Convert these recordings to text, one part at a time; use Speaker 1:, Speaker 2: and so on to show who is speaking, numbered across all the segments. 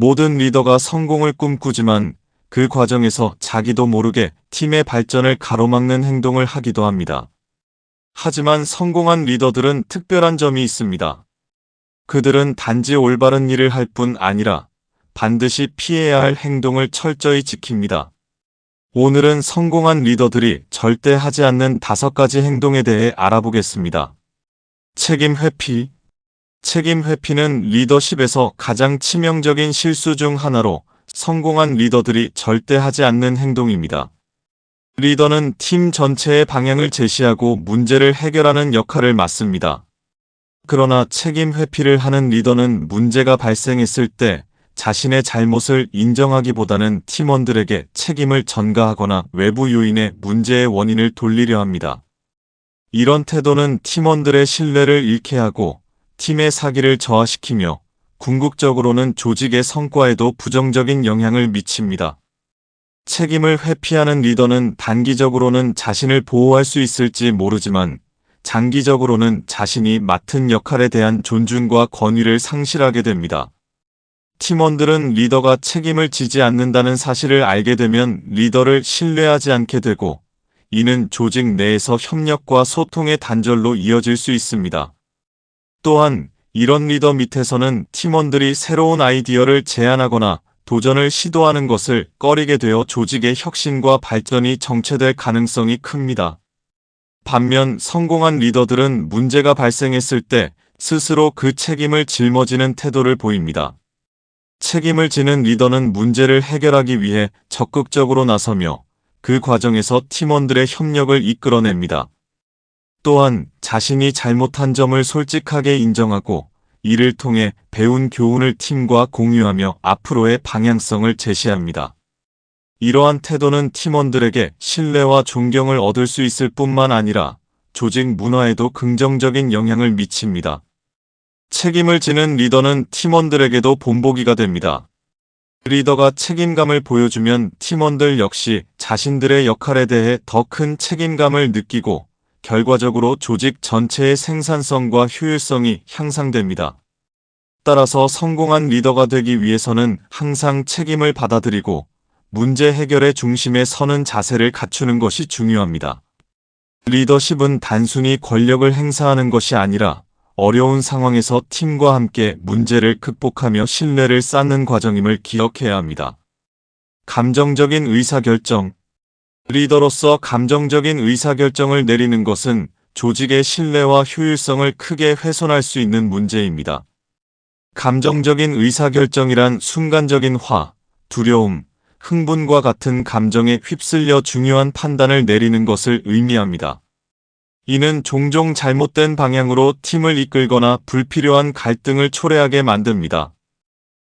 Speaker 1: 모든 리더가 성공을 꿈꾸지만 그 과정에서 자기도 모르게 팀의 발전을 가로막는 행동을 하기도 합니다. 하지만 성공한 리더들은 특별한 점이 있습니다. 그들은 단지 올바른 일을 할 뿐 아니라 반드시 피해야 할 행동을 철저히 지킵니다. 오늘은 성공한 리더들이 절대 하지 않는 5가지 행동에 대해 알아보겠습니다. 책임 회피. 책임 회피는 리더십에서 가장 치명적인 실수 중 하나로 성공한 리더들이 절대 하지 않는 행동입니다. 리더는 팀 전체의 방향을 제시하고 문제를 해결하는 역할을 맡습니다. 그러나 책임 회피를 하는 리더는 문제가 발생했을 때 자신의 잘못을 인정하기보다는 팀원들에게 책임을 전가하거나 외부 요인의 문제의 원인을 돌리려 합니다. 이런 태도는 팀원들의 신뢰를 잃게 하고 팀의 사기를 저하시키며 궁극적으로는 조직의 성과에도 부정적인 영향을 미칩니다. 책임을 회피하는 리더는 단기적으로는 자신을 보호할 수 있을지 모르지만 장기적으로는 자신이 맡은 역할에 대한 존중과 권위를 상실하게 됩니다. 팀원들은 리더가 책임을 지지 않는다는 사실을 알게 되면 리더를 신뢰하지 않게 되고 이는 조직 내에서 협력과 소통의 단절로 이어질 수 있습니다. 또한 이런 리더 밑에서는 팀원들이 새로운 아이디어를 제안하거나 도전을 시도하는 것을 꺼리게 되어 조직의 혁신과 발전이 정체될 가능성이 큽니다. 반면 성공한 리더들은 문제가 발생했을 때 스스로 그 책임을 짊어지는 태도를 보입니다. 책임을 지는 리더는 문제를 해결하기 위해 적극적으로 나서며 그 과정에서 팀원들의 협력을 이끌어냅니다. 또한 자신이 잘못한 점을 솔직하게 인정하고 이를 통해 배운 교훈을 팀과 공유하며 앞으로의 방향성을 제시합니다. 이러한 태도는 팀원들에게 신뢰와 존경을 얻을 수 있을 뿐만 아니라 조직 문화에도 긍정적인 영향을 미칩니다. 책임을 지는 리더는 팀원들에게도 본보기가 됩니다. 리더가 책임감을 보여주면 팀원들 역시 자신들의 역할에 대해 더 큰 책임감을 느끼고 결과적으로 조직 전체의 생산성과 효율성이 향상됩니다. 따라서 성공한 리더가 되기 위해서는 항상 책임을 받아들이고 문제 해결의 중심에 서는 자세를 갖추는 것이 중요합니다. 리더십은 단순히 권력을 행사하는 것이 아니라 어려운 상황에서 팀과 함께 문제를 극복하며 신뢰를 쌓는 과정임을 기억해야 합니다. 감정적인 의사결정. 리더로서 감정적인 의사결정을 내리는 것은 조직의 신뢰와 효율성을 크게 훼손할 수 있는 문제입니다. 감정적인 의사결정이란 순간적인 화, 두려움, 흥분과 같은 감정에 휩쓸려 중요한 판단을 내리는 것을 의미합니다. 이는 종종 잘못된 방향으로 팀을 이끌거나 불필요한 갈등을 초래하게 만듭니다.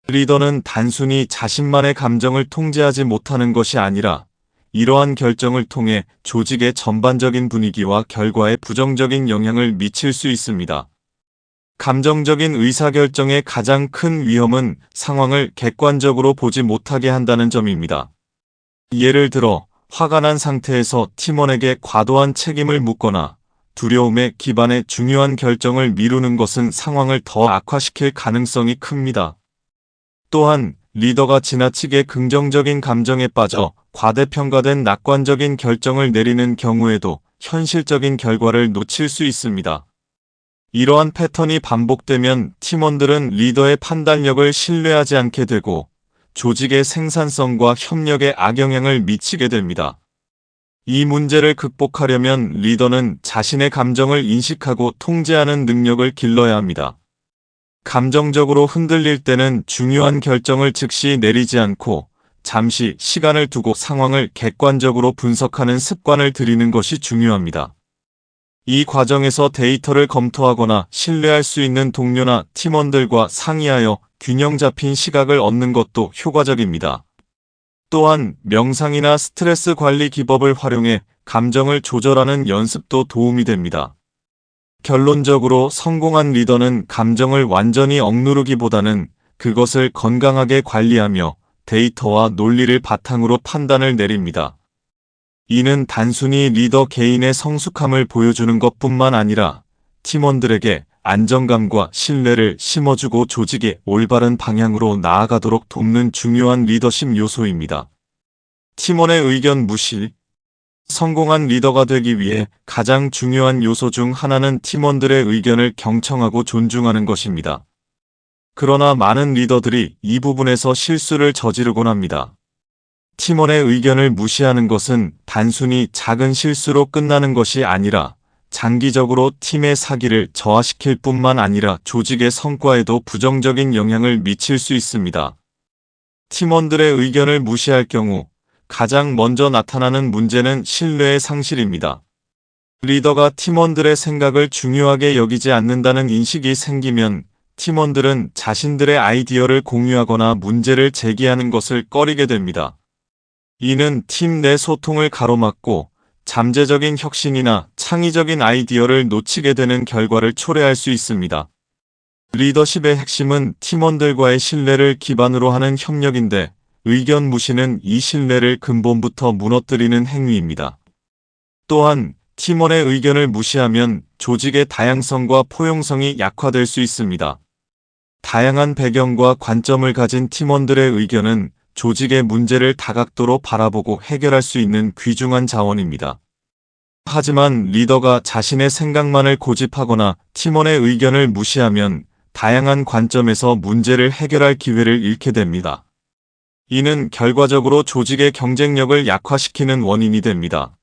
Speaker 1: 리더는 단순히 자신만의 감정을 통제하지 못하는 것이 아니라 이러한 결정을 통해 조직의 전반적인 분위기와 결과에 부정적인 영향을 미칠 수 있습니다. 감정적인 의사결정의 가장 큰 위험은 상황을 객관적으로 보지 못하게 한다는 점입니다. 예를 들어 화가 난 상태에서 팀원에게 과도한 책임을 묻거나 두려움에 기반해 중요한 결정을 미루는 것은 상황을 더 악화시킬 가능성이 큽니다. 또한 리더가 지나치게 긍정적인 감정에 빠져 과대평가된 낙관적인 결정을 내리는 경우에도 현실적인 결과를 놓칠 수 있습니다. 이러한 패턴이 반복되면 팀원들은 리더의 판단력을 신뢰하지 않게 되고 조직의 생산성과 협력에 악영향을 미치게 됩니다. 이 문제를 극복하려면 리더는 자신의 감정을 인식하고 통제하는 능력을 길러야 합니다. 감정적으로 흔들릴 때는 중요한 결정을 즉시 내리지 않고 잠시 시간을 두고 상황을 객관적으로 분석하는 습관을 들이는 것이 중요합니다. 이 과정에서 데이터를 검토하거나 신뢰할 수 있는 동료나 팀원들과 상의하여 균형 잡힌 시각을 얻는 것도 효과적입니다. 또한 명상이나 스트레스 관리 기법을 활용해 감정을 조절하는 연습도 도움이 됩니다. 결론적으로 성공한 리더는 감정을 완전히 억누르기보다는 그것을 건강하게 관리하며 데이터와 논리를 바탕으로 판단을 내립니다. 이는 단순히 리더 개인의 성숙함을 보여주는 것뿐만 아니라 팀원들에게 안정감과 신뢰를 심어주고 조직의 올바른 방향으로 나아가도록 돕는 중요한 리더십 요소입니다. 팀원의 의견 무시. 성공한 리더가 되기 위해 가장 중요한 요소 중 하나는 팀원들의 의견을 경청하고 존중하는 것입니다. 그러나 많은 리더들이 이 부분에서 실수를 저지르곤 합니다. 팀원의 의견을 무시하는 것은 단순히 작은 실수로 끝나는 것이 아니라 장기적으로 팀의 사기를 저하시킬 뿐만 아니라 조직의 성과에도 부정적인 영향을 미칠 수 있습니다. 팀원들의 의견을 무시할 경우 가장 먼저 나타나는 문제는 신뢰의 상실입니다. 리더가 팀원들의 생각을 중요하게 여기지 않는다는 인식이 생기면 팀원들은 자신들의 아이디어를 공유하거나 문제를 제기하는 것을 꺼리게 됩니다. 이는 팀 내 소통을 가로막고 잠재적인 혁신이나 창의적인 아이디어를 놓치게 되는 결과를 초래할 수 있습니다. 리더십의 핵심은 팀원들과의 신뢰를 기반으로 하는 협력인데 의견 무시는 이 신뢰를 근본부터 무너뜨리는 행위입니다. 또한 팀원의 의견을 무시하면 조직의 다양성과 포용성이 약화될 수 있습니다. 다양한 배경과 관점을 가진 팀원들의 의견은 조직의 문제를 다각도로 바라보고 해결할 수 있는 귀중한 자원입니다. 하지만 리더가 자신의 생각만을 고집하거나 팀원의 의견을 무시하면 다양한 관점에서 문제를 해결할 기회를 잃게 됩니다. 이는 결과적으로 조직의 경쟁력을 약화시키는 원인이 됩니다.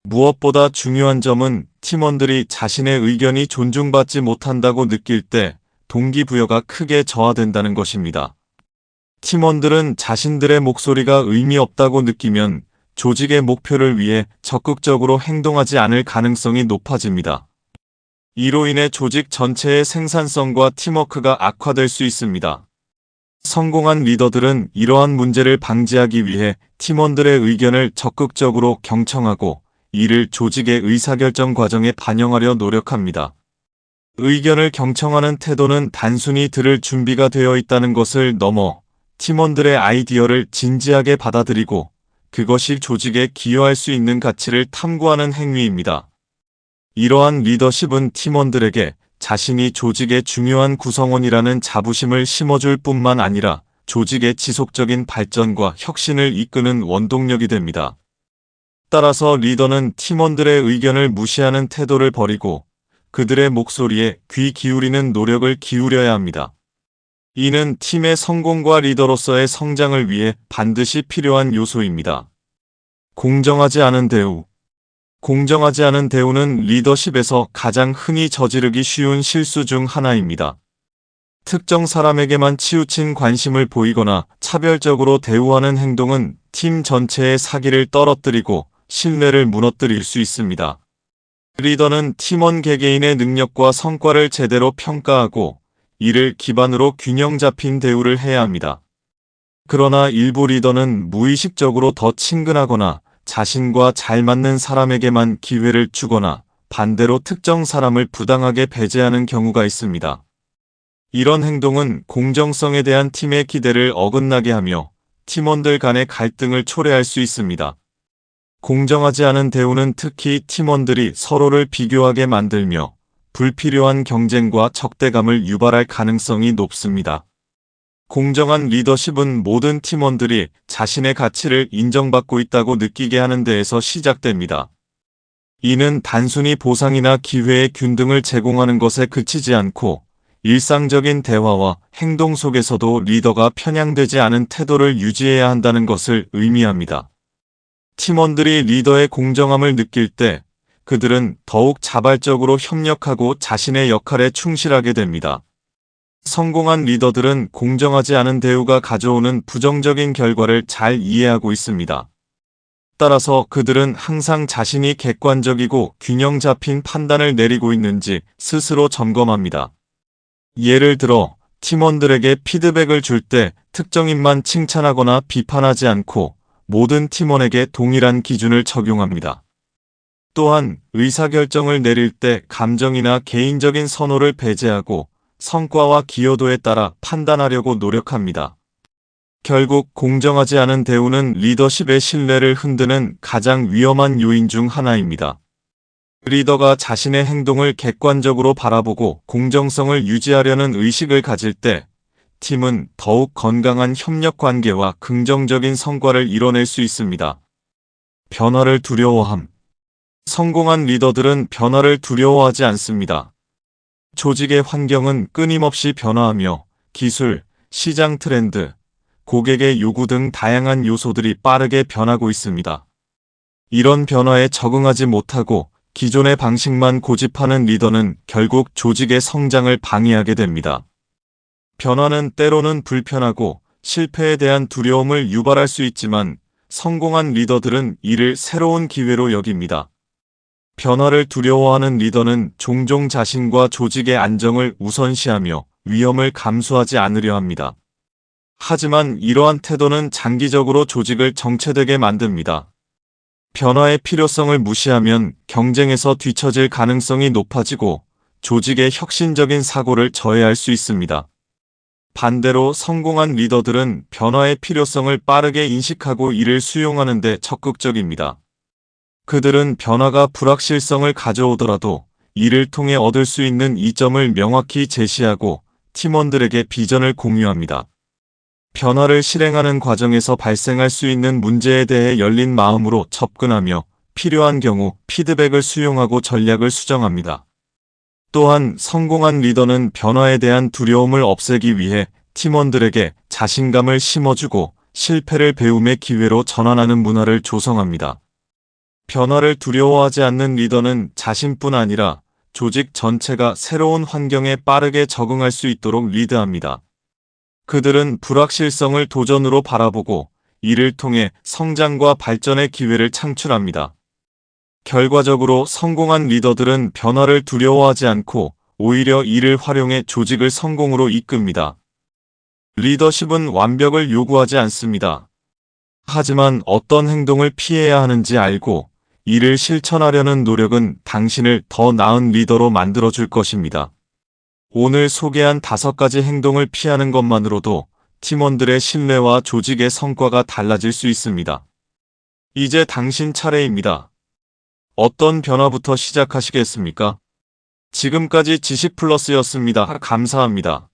Speaker 1: 무엇보다 중요한 점은 팀원들이 자신의 의견이 존중받지 못한다고 느낄 때 동기부여가 크게 저하된다는 것입니다. 팀원들은 자신들의 목소리가 의미 없다고 느끼면 조직의 목표를 위해 적극적으로 행동하지 않을 가능성이 높아집니다. 이로 인해 조직 전체의 생산성과 팀워크가 악화될 수 있습니다. 성공한 리더들은 이러한 문제를 방지하기 위해 팀원들의 의견을 적극적으로 경청하고 이를 조직의 의사결정 과정에 반영하려 노력합니다. 의견을 경청하는 태도는 단순히 들을 준비가 되어 있다는 것을 넘어 팀원들의 아이디어를 진지하게 받아들이고 그것이 조직에 기여할 수 있는 가치를 탐구하는 행위입니다. 이러한 리더십은 팀원들에게 자신이 조직의 중요한 구성원이라는 자부심을 심어줄 뿐만 아니라 조직의 지속적인 발전과 혁신을 이끄는 원동력이 됩니다. 따라서 리더는 팀원들의 의견을 무시하는 태도를 버리고 그들의 목소리에 귀 기울이는 노력을 기울여야 합니다. 이는 팀의 성공과 리더로서의 성장을 위해 반드시 필요한 요소입니다. 공정하지 않은 대우. 공정하지 않은 대우는 리더십에서 가장 흔히 저지르기 쉬운 실수 중 하나입니다. 특정 사람에게만 치우친 관심을 보이거나 차별적으로 대우하는 행동은 팀 전체의 사기를 떨어뜨리고 신뢰를 무너뜨릴 수 있습니다. 리더는 팀원 개개인의 능력과 성과를 제대로 평가하고 이를 기반으로 균형 잡힌 대우를 해야 합니다. 그러나 일부 리더는 무의식적으로 더 친근하거나 자신과 잘 맞는 사람에게만 기회를 주거나 반대로 특정 사람을 부당하게 배제하는 경우가 있습니다. 이런 행동은 공정성에 대한 팀의 기대를 어긋나게 하며 팀원들 간의 갈등을 초래할 수 있습니다. 공정하지 않은 대우는 특히 팀원들이 서로를 비교하게 만들며 불필요한 경쟁과 적대감을 유발할 가능성이 높습니다. 공정한 리더십은 모든 팀원들이 자신의 가치를 인정받고 있다고 느끼게 하는 데에서 시작됩니다. 이는 단순히 보상이나 기회의 균등을 제공하는 것에 그치지 않고 일상적인 대화와 행동 속에서도 리더가 편향되지 않은 태도를 유지해야 한다는 것을 의미합니다. 팀원들이 리더의 공정함을 느낄 때 그들은 더욱 자발적으로 협력하고 자신의 역할에 충실하게 됩니다. 성공한 리더들은 공정하지 않은 대우가 가져오는 부정적인 결과를 잘 이해하고 있습니다. 따라서 그들은 항상 자신이 객관적이고 균형 잡힌 판단을 내리고 있는지 스스로 점검합니다. 예를 들어 팀원들에게 피드백을 줄 때 특정인만 칭찬하거나 비판하지 않고 모든 팀원에게 동일한 기준을 적용합니다. 또한 의사결정을 내릴 때 감정이나 개인적인 선호를 배제하고 성과와 기여도에 따라 판단하려고 노력합니다. 결국 공정하지 않은 대우는 리더십의 신뢰를 흔드는 가장 위험한 요인 중 하나입니다. 리더가 자신의 행동을 객관적으로 바라보고 공정성을 유지하려는 의식을 가질 때 팀은 더욱 건강한 협력 관계와 긍정적인 성과를 이뤄낼 수 있습니다. 변화를 두려워함. 성공한 리더들은 변화를 두려워하지 않습니다. 조직의 환경은 끊임없이 변화하며 기술, 시장 트렌드, 고객의 요구 등 다양한 요소들이 빠르게 변하고 있습니다. 이런 변화에 적응하지 못하고 기존의 방식만 고집하는 리더는 결국 조직의 성장을 방해하게 됩니다. 변화는 때로는 불편하고 실패에 대한 두려움을 유발할 수 있지만 성공한 리더들은 이를 새로운 기회로 여깁니다. 변화를 두려워하는 리더는 종종 자신과 조직의 안정을 우선시하며 위험을 감수하지 않으려 합니다. 하지만 이러한 태도는 장기적으로 조직을 정체되게 만듭니다. 변화의 필요성을 무시하면 경쟁에서 뒤처질 가능성이 높아지고 조직의 혁신적인 사고를 저해할 수 있습니다. 반대로 성공한 리더들은 변화의 필요성을 빠르게 인식하고 이를 수용하는 데 적극적입니다. 그들은 변화가 불확실성을 가져오더라도 이를 통해 얻을 수 있는 이점을 명확히 제시하고 팀원들에게 비전을 공유합니다. 변화를 실행하는 과정에서 발생할 수 있는 문제에 대해 열린 마음으로 접근하며 필요한 경우 피드백을 수용하고 전략을 수정합니다. 또한 성공한 리더는 변화에 대한 두려움을 없애기 위해 팀원들에게 자신감을 심어주고 실패를 배움의 기회로 전환하는 문화를 조성합니다. 변화를 두려워하지 않는 리더는 자신뿐 아니라 조직 전체가 새로운 환경에 빠르게 적응할 수 있도록 리드합니다. 그들은 불확실성을 도전으로 바라보고 이를 통해 성장과 발전의 기회를 창출합니다. 결과적으로 성공한 리더들은 변화를 두려워하지 않고 오히려 이를 활용해 조직을 성공으로 이끕니다. 리더십은 완벽을 요구하지 않습니다. 하지만 어떤 행동을 피해야 하는지 알고 이를 실천하려는 노력은 당신을 더 나은 리더로 만들어줄 것입니다. 오늘 소개한 5가지 행동을 피하는 것만으로도 팀원들의 신뢰와 조직의 성과가 달라질 수 있습니다. 이제 당신 차례입니다. 어떤 변화부터 시작하시겠습니까? 지금까지 지식플러스였습니다. 감사합니다.